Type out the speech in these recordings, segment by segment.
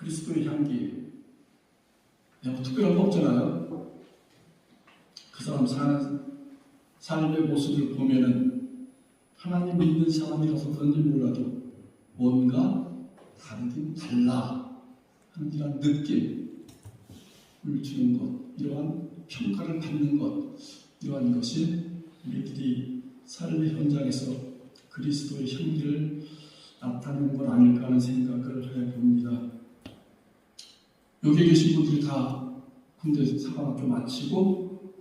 그리스도의 향기. 뭐 특별한 거 없잖아요. 그 사람 사는 삶의 모습을 보면은 하나님 믿는 사람이라서 그런지 몰라도 뭔가 다르긴 달라 하는 이런 느낌을 주는 것, 이러한 평가를 받는 것, 이러한 것이 우리들이 삶의 현장에서 그리스도의 향기를 나타내는 건 아닐까 하는 생각을 해봅니다. 여기 계신 분들이 다 군대 사관학교 마치고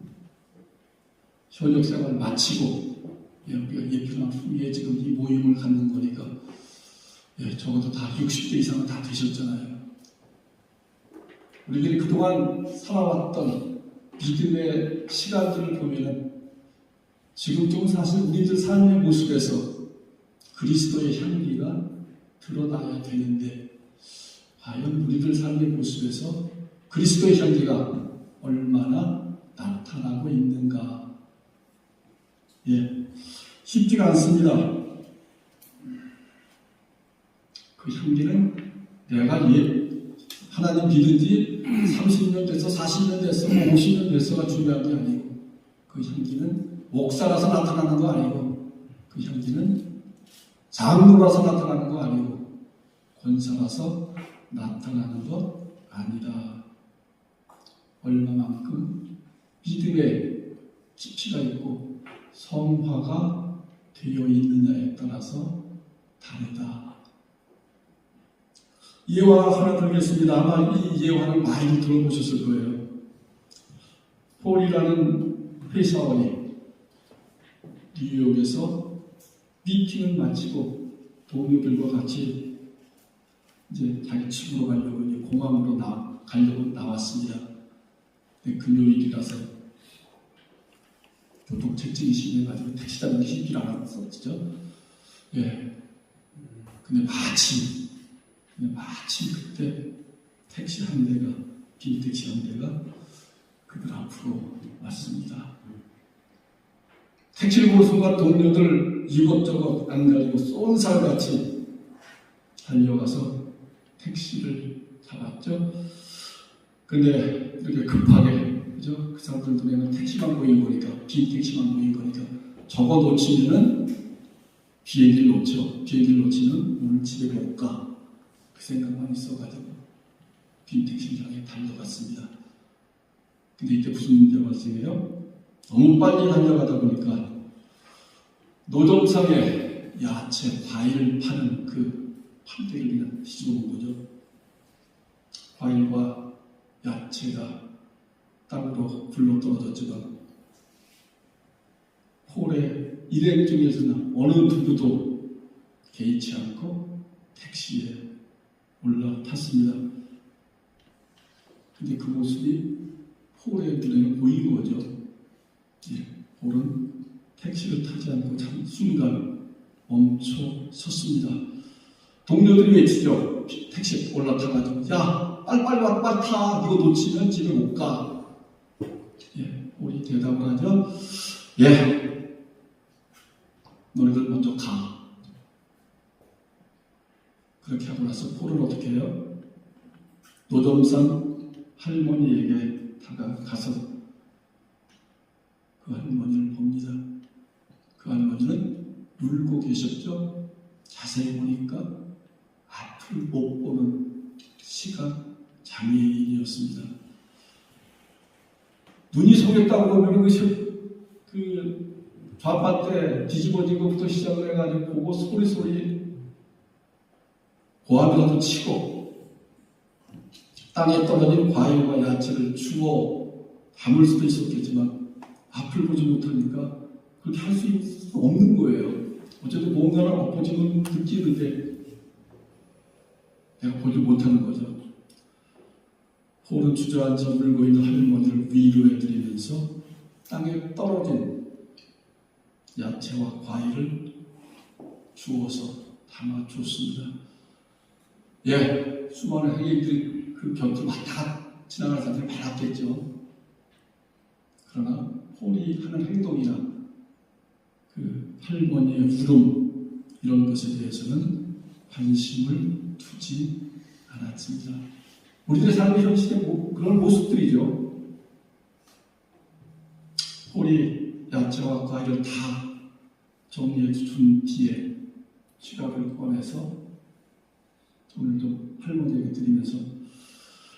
현역생활을 마치고 우리가 예편한 후에 지금 이 모임을 갖는 거니까 적어도 다 60대 이상은 다 되셨잖아요. 우리들이 그동안 살아왔던 믿음의 시간들을 보면은 지금쯤은 사실 우리들 삶의 모습에서 그리스도의 향기가 드러나야 되는데 과연 우리들 삶의 모습에서 그리스도의 향기가 얼마나 나타나고 있는가? 쉽지가 않습니다. 그 향기는 내가 하나님 믿은 지 30년 돼서 40년 돼서 50년 돼서가 중요한 게 아니고, 그 향기는 목사라서 나타나는 거 아니고, 그 향기는 장로라서 나타나는 거 아니고, 권사라서 나타나는 것 아니다. 얼마만큼 믿음의 깊이가 있고 성화가 되어 있느냐에 따라서 다르다. 예화 하나 들겠습니다. 아마 이 예화는 많이 들어보셨을 거예요. 폴이라는 회사원이 뉴욕에서 미팅을 마치고 동료들과 같이 이제 자기 집으로 가려고 이제 공항으로 가려고 나왔습니다. 금요일이라서 교통체증이 심해가지고 택시 타기 쉽지 않았었죠. 근데 마침 그때 택시 한 대가, 빈 택시 한 대가 그들 앞으로 왔습니다. 택시를 보는 순간 동료들 이것저것 안 가지고 쏜살같이 달려가서 택시를 잡았죠. 근데 이렇게 급하게, 그죠? 그 사람들 눈에는 택시만 보인 거니까, 빈 택시만 보인 거니까, 저거 놓치면은 비행기를 놓쳐. 비행기를 놓치면 오늘 집에 못 가. 그 생각만 있어가지고 빈 택시를 향해 달려갔습니다. 근데 이때 무슨 문제가 발생해요? 너무 빨리 달려가다 보니까 노점상에 야채, 과일 파는 그 판대기를 그냥 뒤집어 본 거죠. 과일과 야채가 땅으로 굴러 떨어졌지만 폴의 일행 중에서는 어느 누구도 개의치 않고 택시에 올라탔습니다. 근데 그 모습이 폴의 눈에는 보인 거죠. 폴은 택시를 타지 않고 참 순간 멈춰 섰습니다. 동료들이 외치죠. 택시에 올라타가지고, 야, 빨리 타. 이거 놓치면 집에 못 가. 폴이 대답을 하죠. 너희들 먼저 가. 그렇게 하고 나서 폴은 어떻게 해요? 노점상 할머니에게 다가가서 그 할머니를 봅니다. 그 할머니는 울고 계셨죠? 자세히 보니까 앞을 못 보는 시각 장애인이었습니다. 눈이 속였다고 보면 그 좌파때 뒤집어진 것부터 시작을 해가지고 보고 소리 고함이라도 치고 땅에 떨어진 과일과 야채를 주워 담을 수도 있었겠지만 앞을 보지 못하니까 그렇게 할 수 없는 거예요. 어쨌든 뭔가를 엎어짐을 느끼는데 내가 보지 못하는 거죠. 폴은 주저앉아 울고 있는 할머니를 위로해드리면서 땅에 떨어진 야채와 과일을 주워서 담아줬습니다. 수많은 행인들이 그 곁을 왔다 지나가는 사람들이 많았겠죠. 그러나 폴이 하는 행동이나 그 할머니의 울음, 이런 것에 대해서는 관심을 두지 않았습니다. 우리들의 삶의 현실의 그런 모습들이죠. 홀이 야채와 과일을 다 정리해 준 뒤에 지갑을 꺼내서 오늘도 할머니에게 드리면서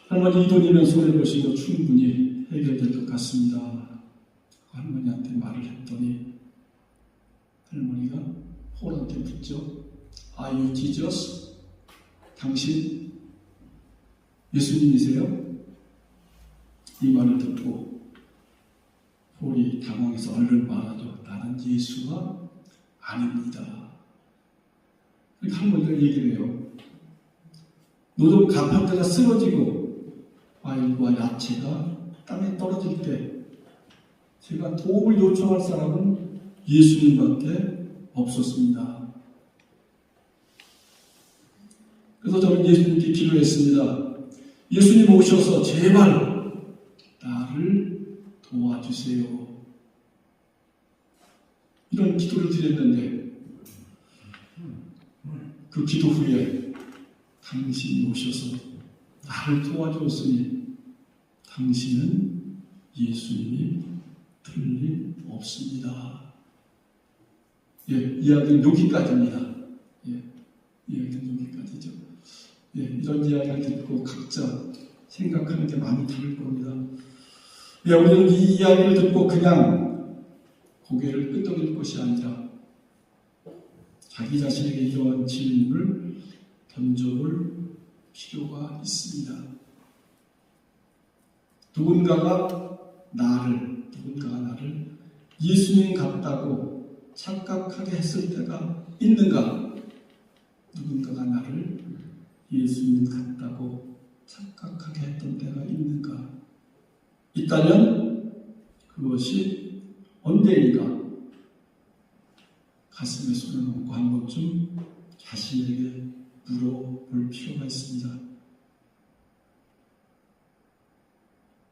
할머니 이 돈이면 손해보시고 충분히 해결될 것 같습니다. 할머니한테 말을 했더니 할머니가 홀한테 묻죠. Are you Jesus? 당신 예수님이세요? 이 말을 듣고 홀이 당황해서 얼른 말하죠. 나는 예수가 아닙니다. 그러니까 할머니가 얘기를 해요. 노동 가판대가 쓰러지고 과일과 야채가 땅에 떨어질 때 제가 도움을 요청할 사람은 예수님밖에 없었습니다. 그래서 저는 예수님께 기도했습니다. 예수님 오셔서 제발 나를 도와주세요. 이런 기도를 드렸는데 그 기도 후에 당신이 오셔서 나를 도와주었으니 당신은 예수님이 틀림없습니다. 예, 이야기는 여기까지입니다. 예, 이야기는 여기까지죠. 예, 이런 이야기를 듣고 각자 생각하는 게 많이 다를 겁니다. 예, 우리는 이 이야기를 듣고 그냥 고개를 끄덕일 것이 아니라 자기 자신에게 이러한 질문을 던져볼 필요가 있습니다. 누군가가 나를 예수님 같다고 착각하게 했을 때가 있는가? 누군가가 나를 예수님 같다고 착각하게 했던 때가 있는가? 있다면 그것이 언제인가? 가슴에 손을 얹고 한 번쯤 자신에게 물어볼 필요가 있습니다.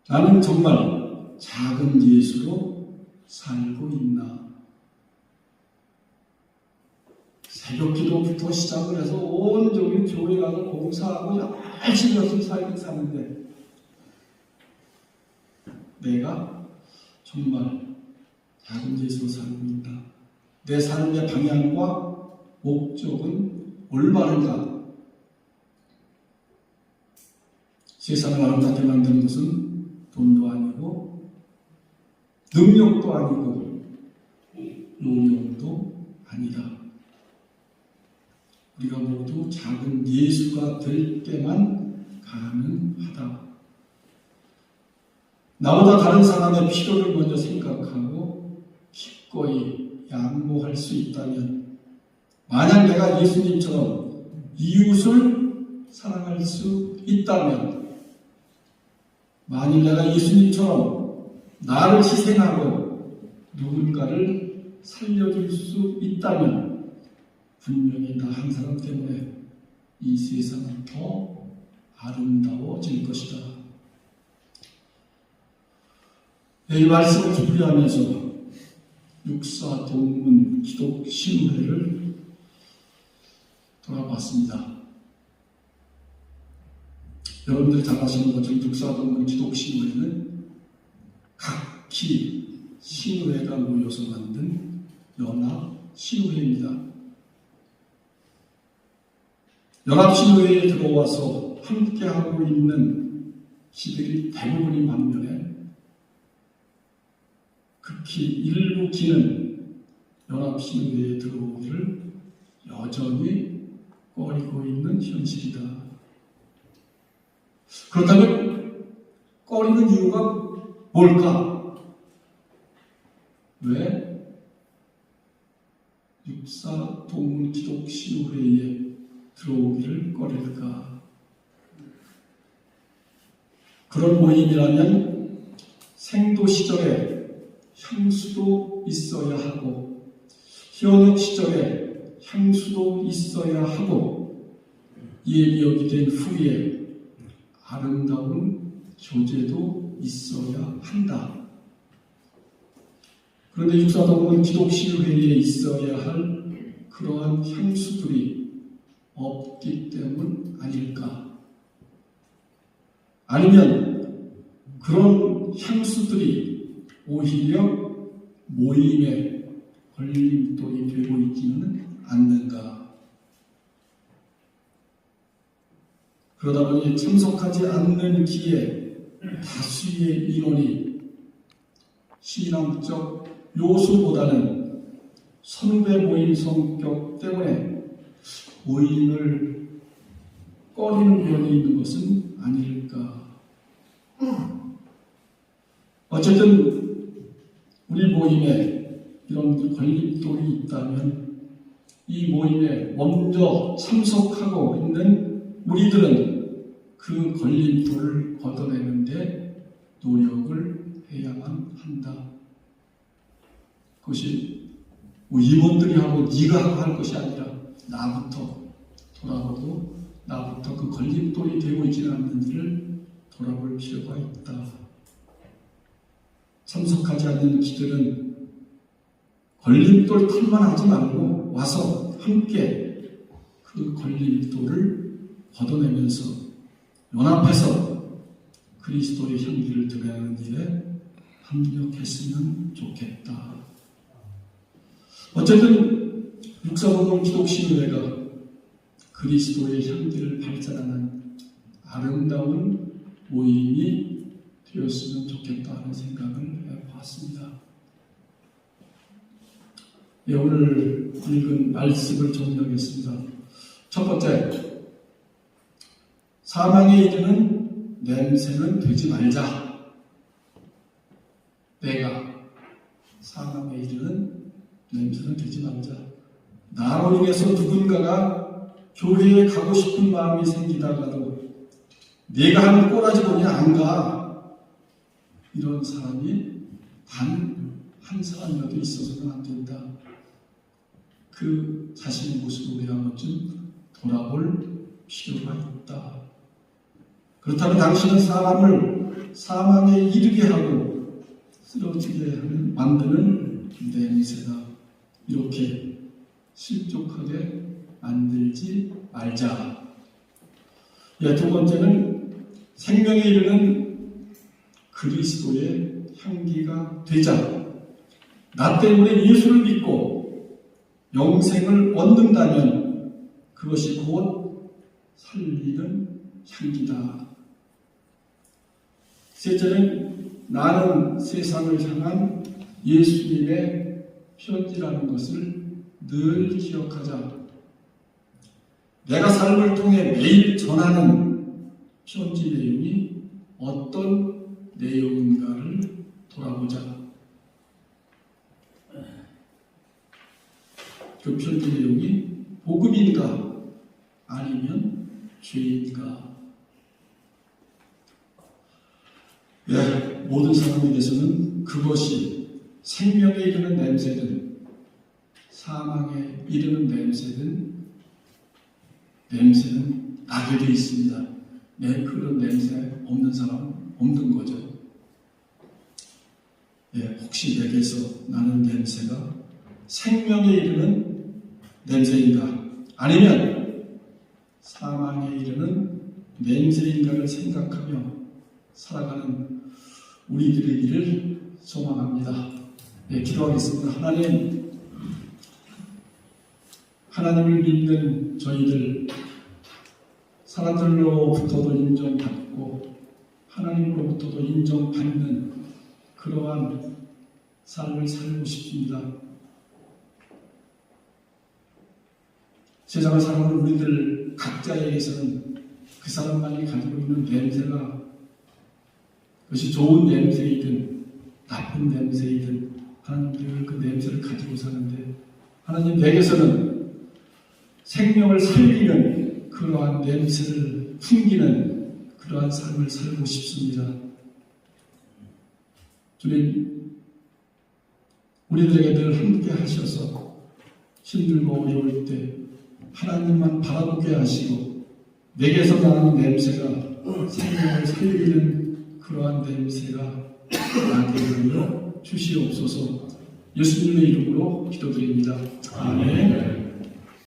나는 정말 작은 예수로 살고 있나? 새벽 기도부터 시작을 해서 온종일 교회 가서 봉사하고 열심히 살긴 사는데 내가 정말 작은 예수로 살고 있다. 내 삶의 방향과 목적은 올바른가? 세상을 아름답게 만드는 것은 돈도 아니고 능력도 아니고 노력도 아니다. 우리가 모두 작은 예수가 될 때만 가능하다. 나보다 다른 사람의 필요를 먼저 생각하고 기꺼이 양보할 수 있다면, 만약 내가 예수님처럼 이웃을 사랑할 수 있다면, 만일 내가 예수님처럼 나를 희생하고 누군가를 살려줄 수 있다면 분명히 나 한 사람 때문에 이 세상은 더 아름다워질 것이다. 이 말씀을 준비하면서 육사동문 기독신회를 돌아봤습니다. 여러분들이 잘 아시는 것처럼 육사동문 기독신회는 각기 신회가 모여서 만든 연합신회입니다. 연합신회에 들어와서 함께하고 있는 기들이 대부분인 반면에 극히 일부 기는 연합신회에 들어오기를 여전히 꺼리고 있는 현실이다. 그렇다면 꺼리는 이유가 뭘까? 왜 육사동문 기독신회에 들어오기를 꺼릴까? 그런 모임이라면 생도 시절에 향수도 있어야 하고 현역 시절에 향수도 있어야 하고 예비역이 된 후에 아름다운 교제도 있어야 한다. 그런데 육사동문 기독신회에 있어야 할 그러한 향수들이 없기 때문 아닐까? 아니면 그런 향수들이 오히려 모임의 걸림돌이 되고 있지는 않는가. 그러다 보니 참석하지 않는 기에 다수의 인원이 신앙적 요소보다는 선배 모임 성격 때문에 모임을 꺼리는 면이 있는 것은 아닐까. 어쨌든 우리 모임에 이런 걸림돌이 있다면 이 모임에 먼저 참석하고 있는 우리들은 그 걸림돌을 걷어내는데 노력을 해야만 한다. 그것이 임원들이 하고 네가 할 것이 아니라 나부터 돌아보고 나부터 그 걸림돌이 되고 있지는 않는지를 돌아볼 필요가 있다. 참석하지 않는 기들은 걸림돌 탓만 하지 말고 와서 함께 그 걸림돌을 걷어내면서 연합해서 그리스도의 향기를 드러내는 일에 합력했으면 좋겠다. 어쨌든 육사복음 기독신의회가 그리스도의 향기를 발산하는 아름다운 모임이 되었으면 좋겠다 하는 생각을 해봤습니다. 네, 오늘 읽은 말씀을 정리하겠습니다. 첫 번째, 사망에 이르는 냄새는 되지 말자. 내가 사망에 이르는 냄새는 되지 말자. 나로 인해서 누군가가 교회에 가고 싶은 마음이 생기다가도 내가 하는 꼬라지 보니 안 가. 이런 사람이 단 한 사람이라도 있어서는 안 된다. 그 자신의 모습을 우리가 한 번쯤 돌아볼 필요가 있다. 그렇다면 당신은 사람을 사망에 이르게 하고 쓰러지게 만드는 냄새다. 이렇게 실족하게 만들지 말자. 두 번째는 생명에 이르는 그리스도의 향기가 되자. 나 때문에 예수를 믿고 영생을 얻는다면 그것이 곧 살리는 향기다. 셋째는 나는 세상을 향한 예수님의 편지라는 것을 늘 기억하자. 내가 삶을 통해 매일 전하는 편지 내용이 어떤 내용인가를 돌아보자. 그 편지 내용이 복음인가 아니면 죄인가. 모든 사람에게서는 그것이 생명에 이르는 냄새든 사망에 이르는 냄새는 나게 되어 있습니다. 그런 냄새 없는 사람은 없는 거죠. 혹시 내게서 나는 냄새가 생명에 이르는 냄새인가 아니면 사망에 이르는 냄새인가를 생각하며 살아가는 우리들이기를 소망합니다. 기도하겠습니다. 하나님을 믿는 저희들 사람들로부터도 인정받고 하나님으로부터도 인정받는 그러한 삶을 살고 싶습니다. 세상을 살아가는 우리들 각자에게서는 그 사람만이 가지고 있는 냄새가 그것이 좋은 냄새이든 나쁜 냄새이든 하나님은 그 냄새를 가지고 사는데 하나님 내게서는 생명을 살리는 그러한 냄새를 풍기는 그러한 삶을 살고 싶습니다. 주님, 우리들에게 늘 함께 하셔서 힘들고 어려울 때 하나님만 바라보게 하시고 내게서 나는 냄새가 생명을 살리는 그러한 냄새가 나게 하여 주시옵소서. 예수님의 이름으로 기도드립니다. 아멘.